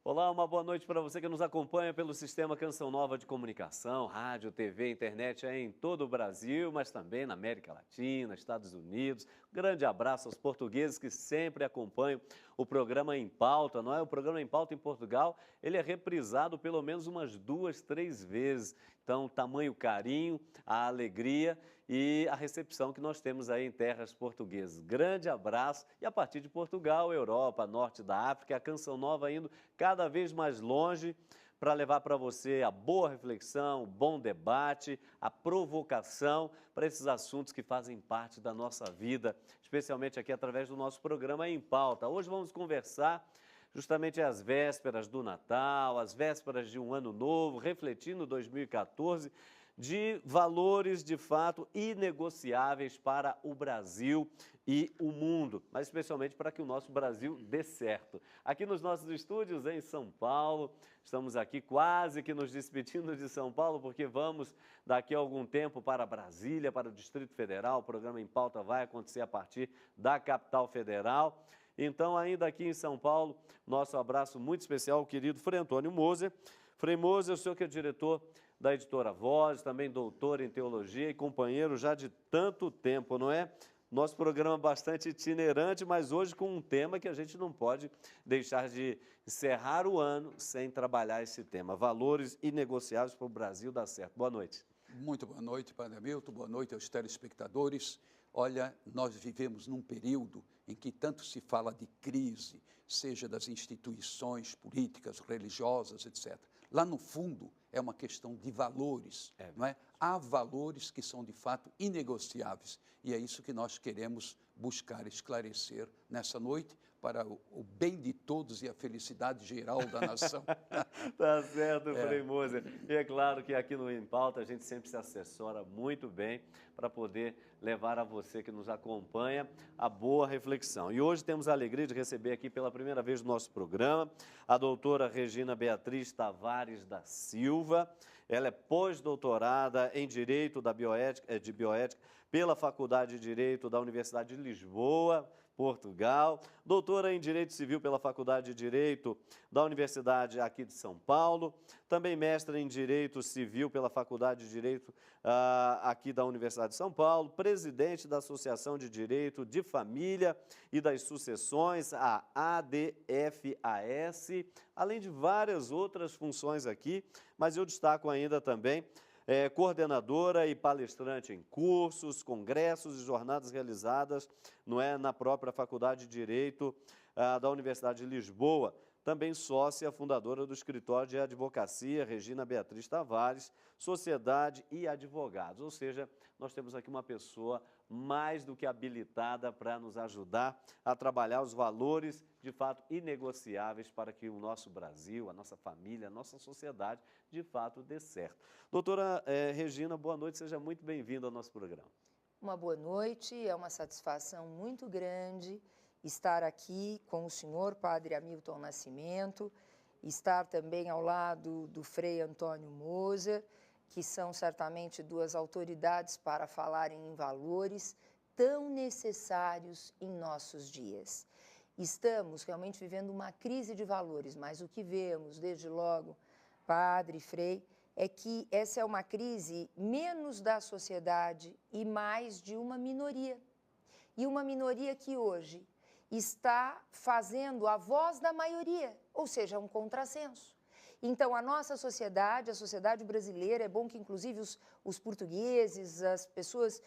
Olá, uma boa noite para você que nos acompanha pelo Sistema Canção Nova de Comunicação, rádio, TV, internet em todo o Brasil, mas também na América Latina, Estados Unidos. Grande abraço aos portugueses que sempre acompanham o programa Em Pauta, não é? O programa Em Pauta em Portugal, ele é reprisado pelo menos umas 2, 3 vezes. Então, tamanho carinho, a alegria e a recepção que nós temos aí em terras portuguesas. Grande abraço e a partir de Portugal, Europa, Norte da África, a Canção Nova indo cada vez mais longe para levar para você a boa reflexão, o bom debate, a provocação para esses assuntos que fazem parte da nossa vida, especialmente aqui através do nosso programa Em Pauta. Hoje vamos conversar justamente às vésperas do Natal, às vésperas de um ano novo, refletindo 2014, de valores de fato inegociáveis para o Brasil e o mundo, mas especialmente para que o nosso Brasil dê certo. Aqui nos nossos estúdios em São Paulo, estamos aqui quase que nos despedindo de São Paulo, porque vamos daqui a algum tempo para Brasília, para o Distrito Federal. O programa Em Pauta vai acontecer a partir da capital federal. Então, ainda aqui em São Paulo, nosso abraço muito especial ao querido Frei Antônio Moser. Frei Moser, o senhor que é diretor da Editora Voz, também doutor em teologia e companheiro já de tanto tempo, não é? Nosso programa bastante itinerante, mas hoje com um tema que a gente não pode deixar de encerrar o ano sem trabalhar esse tema. Valores inegociáveis para o Brasil dar certo. Boa noite. Muito boa noite, Padre Hamilton, boa noite aos telespectadores. Olha, nós vivemos num período em que tanto se fala de crise, seja das instituições políticas, religiosas, etc. Lá no fundo é uma questão de valores, não é? Há valores que são de fato inegociáveis e é isso que nós queremos buscar esclarecer nessa noite para o bem de todos e a felicidade geral da nação. Tá certo, Frei Moser. E é claro que aqui no Em Pauta a gente sempre se assessora muito bem para poder levar a você que nos acompanha a boa reflexão. E hoje temos a alegria de receber aqui pela primeira vez no nosso programa a doutora Regina Beatriz Tavares da Silva. Ela é pós-doutorada em Direito de Bioética pela Faculdade de Direito da Universidade de Lisboa, Portugal, doutora em Direito Civil pela Faculdade de Direito da Universidade aqui de São Paulo, também mestra em Direito Civil pela Faculdade de Direito aqui da Universidade de São Paulo, presidente da Associação de Direito de Família e das Sucessões, a ADFAS, além de várias outras funções aqui, mas eu destaco ainda também coordenadora e palestrante em cursos, congressos e jornadas realizadas na própria Faculdade de Direito da Universidade de Lisboa. Também sócia fundadora do escritório de advocacia Regina Beatriz Tavares, Sociedade e Advogados. Ou seja, nós temos aqui uma pessoa mais do que habilitada para nos ajudar a trabalhar os valores de fato inegociáveis para que o nosso Brasil, a nossa família, a nossa sociedade de fato dê certo. Doutora Regina, boa noite, seja muito bem-vinda ao nosso programa. Uma boa noite, é uma satisfação muito grande estar aqui com o senhor, Padre Hamilton Nascimento, estar também ao lado do Frei Antônio Moser, que são certamente duas autoridades para falarem em valores tão necessários em nossos dias. Estamos realmente vivendo uma crise de valores, mas o que vemos, desde logo, Padre, Frei, é que essa é uma crise menos da sociedade e mais de uma minoria. E uma minoria que hoje está fazendo a voz da maioria, ou seja, um contrassenso. Então, a nossa sociedade, a sociedade brasileira, é bom que inclusive os portugueses, as pessoas,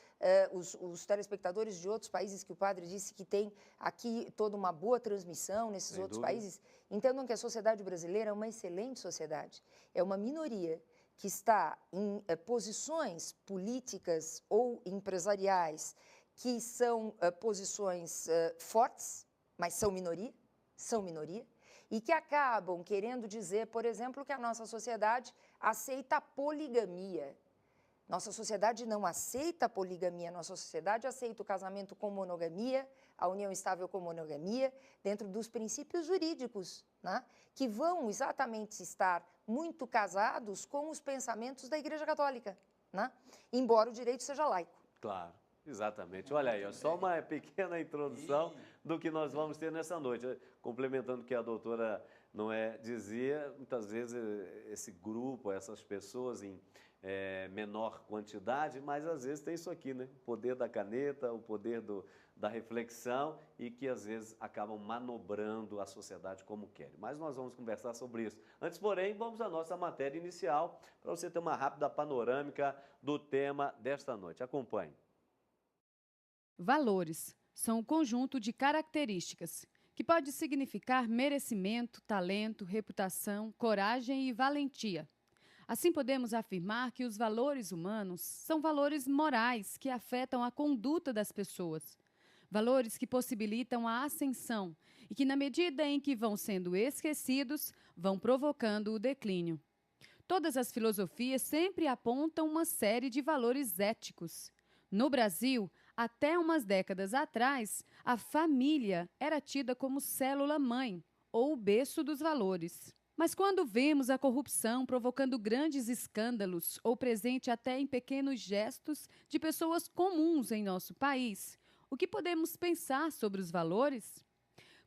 os telespectadores de outros países que o padre disse que tem aqui toda uma boa transmissão nesses Sem outros dúvida. países, entendam que a sociedade brasileira é uma excelente sociedade, é uma minoria que está em posições políticas ou empresariais que são posições fortes, mas são minoria, e que acabam querendo dizer, por exemplo, que a nossa sociedade aceita a poligamia. Nossa sociedade não aceita a poligamia, nossa sociedade aceita o casamento com monogamia, a união estável com monogamia, dentro dos princípios jurídicos, né, que vão exatamente estar muito casados com os pensamentos da Igreja Católica, né, embora o direito seja laico. Claro. Exatamente. Olha aí, ó, só uma pequena introdução do que nós vamos ter nessa noite. Complementando o que a doutora dizia, muitas vezes esse grupo, essas pessoas em menor quantidade, mas às vezes tem isso aqui, né? O poder da caneta, o poder da reflexão e que às vezes acabam manobrando a sociedade como querem. Mas nós vamos conversar sobre isso. Antes, porém, vamos à nossa matéria inicial para você ter uma rápida panorâmica do tema desta noite. Acompanhe. Valores são um conjunto de características que pode significar merecimento, talento, reputação, coragem e valentia. Assim, podemos afirmar que os valores humanos são valores morais que afetam a conduta das pessoas. Valores que possibilitam a ascensão e que, na medida em que vão sendo esquecidos, vão provocando o declínio. Todas as filosofias sempre apontam uma série de valores éticos. No Brasil, até umas décadas atrás, a família era tida como célula-mãe, ou o berço dos valores. Mas quando vemos a corrupção provocando grandes escândalos ou presente até em pequenos gestos de pessoas comuns em nosso país, o que podemos pensar sobre os valores?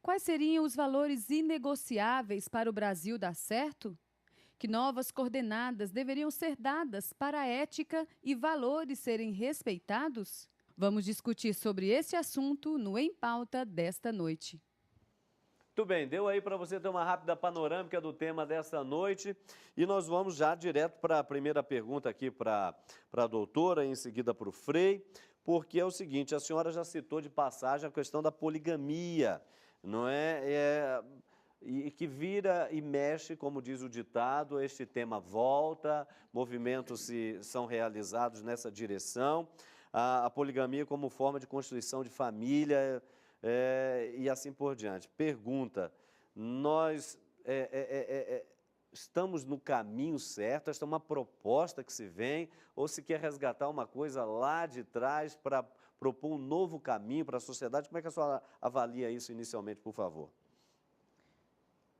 Quais seriam os valores inegociáveis para o Brasil dar certo? Que novas coordenadas deveriam ser dadas para a ética e valores serem respeitados? Vamos discutir sobre esse assunto no Em Pauta desta noite. Muito bem, deu aí para você ter uma rápida panorâmica do tema desta noite e nós vamos já direto para a primeira pergunta aqui para a doutora, em seguida para o Frei, porque é o seguinte, a senhora já citou de passagem a questão da poligamia, não é? E que vira e mexe, como diz o ditado, este tema volta, movimentos são realizados nessa direção, a poligamia como forma de constituição de família e assim por diante. Pergunta, nós estamos no caminho certo? Esta é uma proposta que se vem ou se quer resgatar uma coisa lá de trás para propor um novo caminho para a sociedade? Como é que a senhora avalia isso inicialmente, por favor?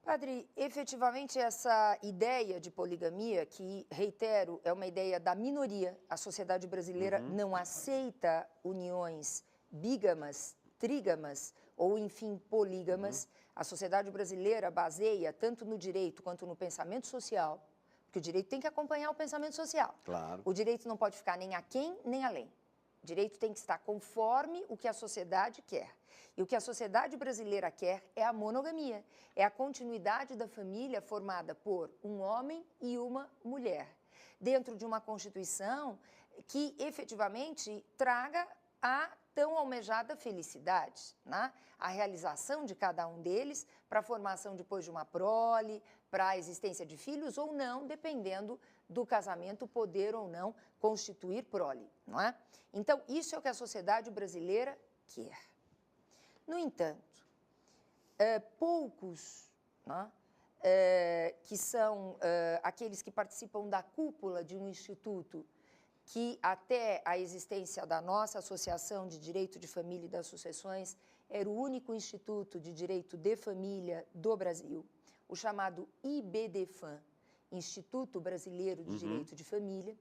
Padre, efetivamente essa ideia de poligamia, que, reitero, é uma ideia da minoria, a sociedade brasileira não aceita uniões bígamas, trígamas ou, enfim, polígamas. A sociedade brasileira baseia tanto no direito quanto no pensamento social, porque o direito tem que acompanhar o pensamento social. Claro. O direito não pode ficar nem aquém nem além. O direito tem que estar conforme o que a sociedade quer. E o que a sociedade brasileira quer é a monogamia, é a continuidade da família formada por um homem e uma mulher, dentro de uma Constituição que efetivamente traga a tão almejada felicidade, né? A realização de cada um deles para a formação depois de uma prole, para a existência de filhos ou não, dependendo do casamento poder ou não constituir prole, não é? Então, isso é o que a sociedade brasileira quer. No entanto, poucos, né, que são aqueles que participam da cúpula de um instituto que até a existência da nossa Associação de Direito de Família e das Sucessões era o único instituto de direito de família do Brasil, o chamado IBDFAM, Instituto Brasileiro de Direito de Família,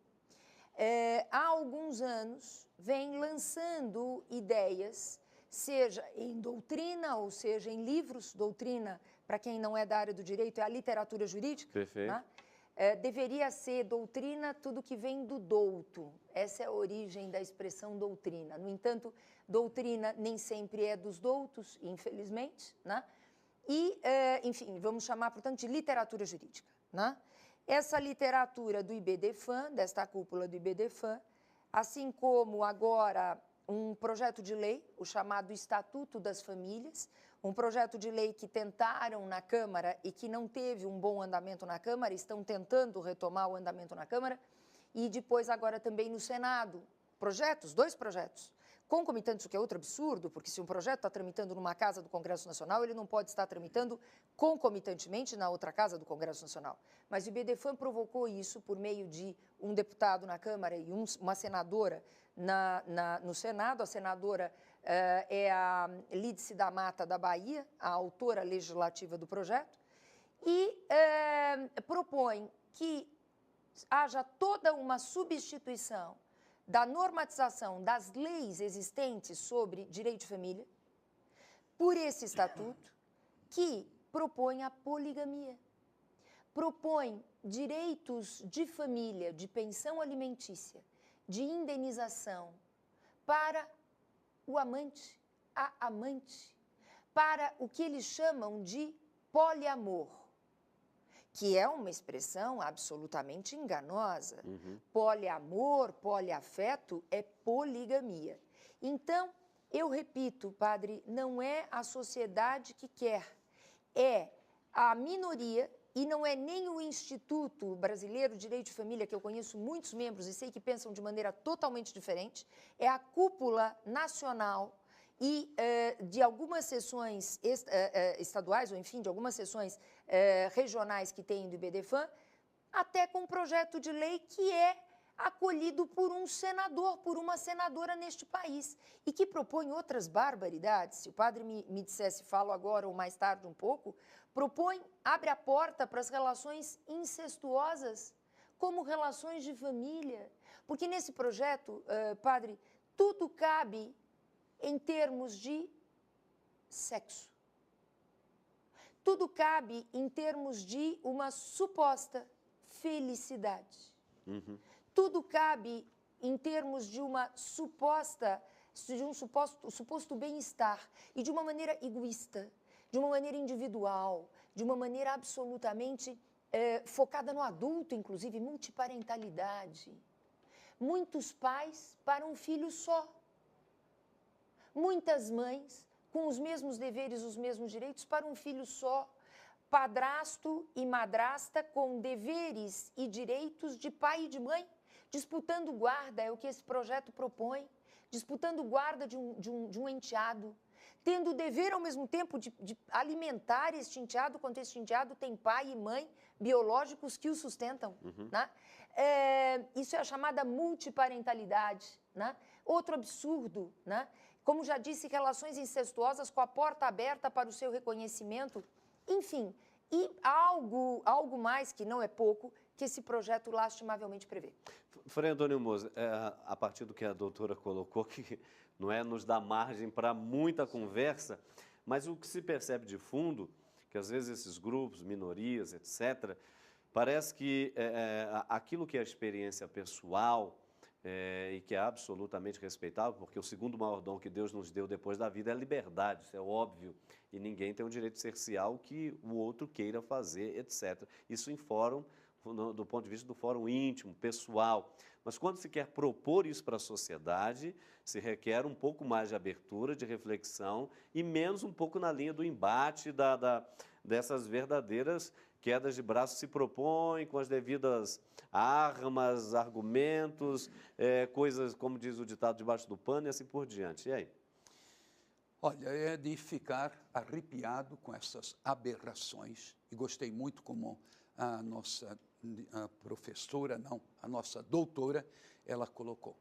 há alguns anos vem lançando ideias, seja em doutrina ou seja em livros, doutrina, para quem não é da área do direito, é a literatura jurídica. Perfeito. Né? Deveria ser doutrina tudo que vem do douto. Essa é a origem da expressão doutrina. No entanto, doutrina nem sempre é dos doutos, infelizmente, né? E, enfim, vamos chamar, portanto, de literatura jurídica, né? Essa literatura do IBDFAM, desta cúpula do IBDFAM, assim como agora um projeto de lei, o chamado Estatuto das Famílias, um projeto de lei que tentaram na Câmara e que não teve um bom andamento na Câmara, estão tentando retomar o andamento na Câmara, e depois agora também no Senado, dois projetos, concomitantes, o que é outro absurdo, porque se um projeto está tramitando numa casa do Congresso Nacional, ele não pode estar tramitando concomitantemente na outra casa do Congresso Nacional. Mas o IBDFAM provocou isso por meio de um deputado na Câmara e uma senadora no Senado. A senadora é a Lídice da Mata, da Bahia, a autora legislativa do projeto, e propõe que haja toda uma substituição da normatização das leis existentes sobre direito de família por esse estatuto que propõe a poligamia, propõe direitos de família, de pensão alimentícia, de indenização para o amante, a amante, para o que eles chamam de poliamor, que é uma expressão absolutamente enganosa. Poliamor, poliafeto é poligamia. Então, eu repito, padre, não é a sociedade que quer, é a minoria, e não é nem o Instituto Brasileiro de Direito de Família, que eu conheço muitos membros e sei que pensam de maneira totalmente diferente, é a cúpula nacional e de algumas sessões estaduais, ou enfim, de algumas sessões regionais que tem do IBDFAM, até com um projeto de lei que é acolhido por um senador, por uma senadora neste país, e que propõe outras barbaridades. Se o padre me dissesse, falo agora ou mais tarde um pouco, propõe, abre a porta para as relações incestuosas, como relações de família. Porque nesse projeto, padre, tudo cabe em termos de sexo. Tudo cabe em termos de uma suposta felicidade. Tudo cabe em termos de uma suposto bem-estar e de uma maneira egoísta, de uma maneira individual, de uma maneira absolutamente focada no adulto, inclusive multiparentalidade. Muitos pais para um filho só. Muitas mães com os mesmos deveres, os mesmos direitos para um filho só. Padrasto e madrasta com deveres e direitos de pai e de mãe, disputando guarda, é o que esse projeto propõe, disputando guarda de um enteado, tendo o dever ao mesmo tempo de alimentar este enteado, quando este enteado tem pai e mãe biológicos que o sustentam. Né? Isso é a chamada multiparentalidade. Né? Outro absurdo, né? Como já disse, relações incestuosas com a porta aberta para o seu reconhecimento. Enfim, e algo mais que não é pouco, que esse projeto lastimavelmente prevê. Frei Antônio Moser, a partir do que a doutora colocou, que não é nos dá margem para muita conversa, mas o que se percebe de fundo, que às vezes esses grupos, minorias, etc., parece que aquilo que é a experiência pessoal e que é absolutamente respeitável, porque o segundo maior dom que Deus nos deu depois da vida é a liberdade, isso é óbvio, e ninguém tem o direito de cercear o que o outro queira fazer, etc. Isso em fórum, do ponto de vista do fórum íntimo, pessoal. Mas quando se quer propor isso para a sociedade, se requer um pouco mais de abertura, de reflexão e menos um pouco na linha do embate dessas verdadeiras quedas de braço se propõem com as devidas armas, argumentos, coisas, como diz o ditado, debaixo do pano e assim por diante. E aí? Olha, é de ficar arrepiado com essas aberrações. E gostei muito como a nossa professora, não, a nossa doutora, ela colocou.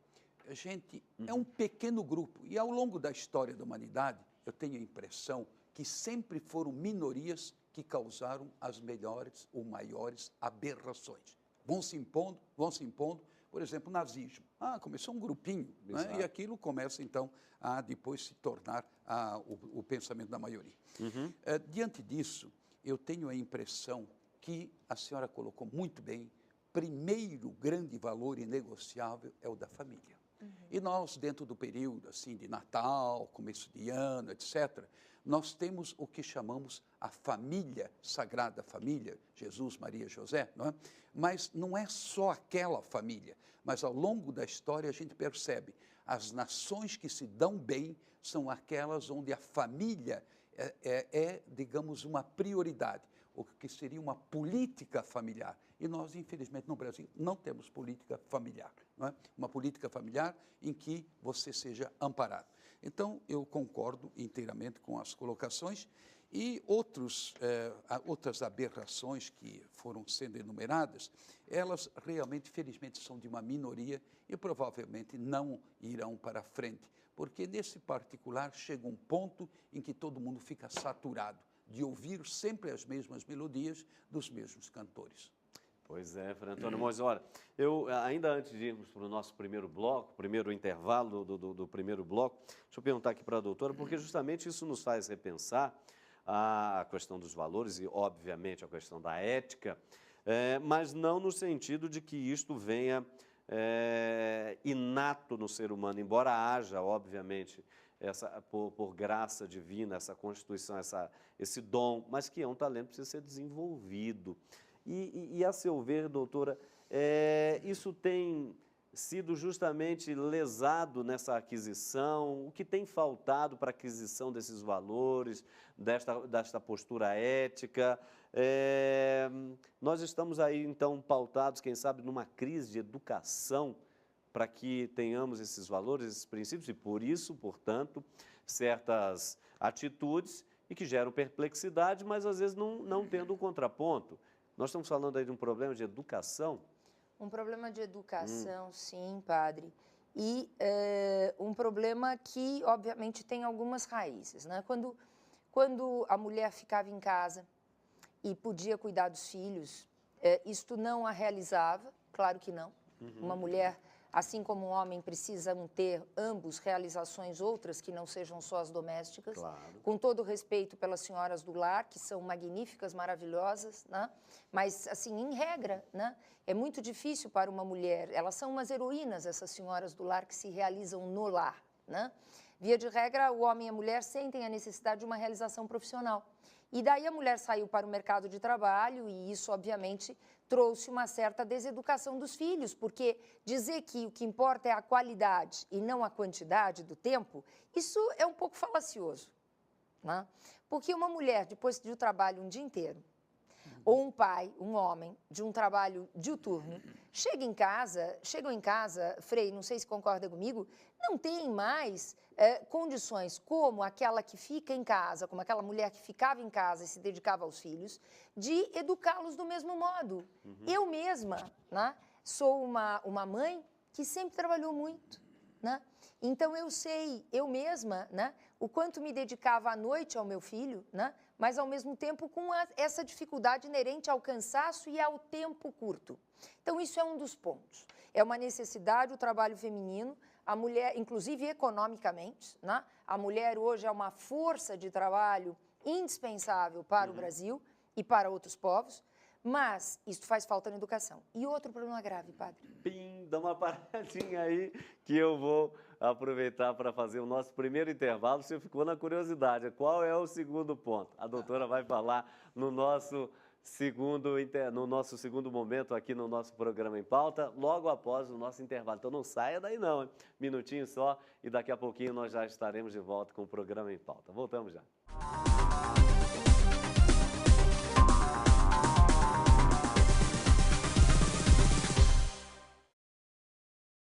A gente é um pequeno grupo e ao longo da história da humanidade, eu tenho a impressão que sempre foram minorias que causaram as melhores ou maiores aberrações. Vão se impondo, por exemplo, o nazismo. Começou um grupinho, né? E aquilo começa, então, a depois se tornar o pensamento da maioria. Diante disso, eu tenho a impressão que a senhora colocou muito bem, primeiro grande valor inegociável é o da família. E nós, dentro do período assim, de Natal, começo de ano, etc., nós temos o que chamamos a família, Sagrada Família, Jesus, Maria, José, não é? Mas não é só aquela família, mas ao longo da história a gente percebe, as nações que se dão bem são aquelas onde a família digamos, uma prioridade, o que seria uma política familiar. E nós, infelizmente, no Brasil, não temos política familiar, não é? Uma política familiar em que você seja amparado. Então, eu concordo inteiramente com as colocações e outras aberrações que foram sendo enumeradas, elas realmente, felizmente, são de uma minoria e provavelmente não irão para frente, porque nesse particular chega um ponto em que todo mundo fica saturado de ouvir sempre as mesmas melodias dos mesmos cantores. Pois é, Frei Antônio, mas olha, ainda antes de irmos para o nosso primeiro bloco, primeiro intervalo do primeiro bloco, deixa eu perguntar aqui para a doutora, porque justamente isso nos faz repensar a questão dos valores e, obviamente, a questão da ética, mas não no sentido de que isto venha inato no ser humano, embora haja, obviamente, por graça divina, essa constituição, esse dom, mas que é um talento que precisa ser desenvolvido. E a seu ver, doutora, isso tem sido justamente lesado nessa aquisição? O que tem faltado para a aquisição desses valores, desta postura ética? Nós estamos aí, então, pautados, quem sabe, numa crise de educação para que tenhamos esses valores, esses princípios e, por isso, portanto, certas atitudes e que geram perplexidade, mas, às vezes, não tendo um contraponto. Nós estamos falando aí de um problema de educação? Um problema de educação, sim, padre. E um problema que, obviamente, tem algumas raízes, né? Quando a mulher ficava em casa e podia cuidar dos filhos, isto não a realizava, claro que não. Uma mulher, assim como um homem, precisam ter ambos realizações outras que não sejam só as domésticas. Claro. Com todo respeito pelas senhoras do lar, que são magníficas, maravilhosas, né? Mas, assim, em regra, né? É muito difícil para uma mulher. Elas são umas heroínas, essas senhoras do lar, que se realizam no lar, né? Via de regra, o homem e a mulher sentem a necessidade de uma realização profissional. E daí a mulher saiu para o mercado de trabalho e isso, obviamente, trouxe uma certa deseducação dos filhos, porque dizer que o que importa é a qualidade e não a quantidade do tempo, isso é um pouco falacioso, né? Porque uma mulher, depois de um trabalho um dia inteiro, ou um pai, um homem, de um trabalho diuturno, chegam em casa, Frei, não sei se concorda comigo, não tem mais condições como aquela que fica em casa, como aquela mulher que ficava em casa e se dedicava aos filhos, de educá-los do mesmo modo. Eu mesma, né, sou uma mãe que sempre trabalhou muito, né? Então eu sei, eu mesma, né, o quanto me dedicava à noite ao meu filho, né, mas ao mesmo tempo com essa dificuldade inerente ao cansaço e ao tempo curto. Então isso é um dos pontos. É uma necessidade o trabalho feminino, a mulher, inclusive economicamente, né? A mulher hoje é uma força de trabalho indispensável para o Brasil e para outros povos, mas isso faz falta na educação. E outro problema grave, padre. Pim, dá uma paradinha aí que eu vou aproveitar para fazer o nosso primeiro intervalo. Você ficou na curiosidade, qual é o segundo ponto? A doutora vai falar no nosso segundo momento aqui no nosso programa em pauta, logo após o nosso intervalo. Então não saia daí não, hein? Minutinho só e daqui a pouquinho nós já estaremos de volta com o programa em pauta. Voltamos já.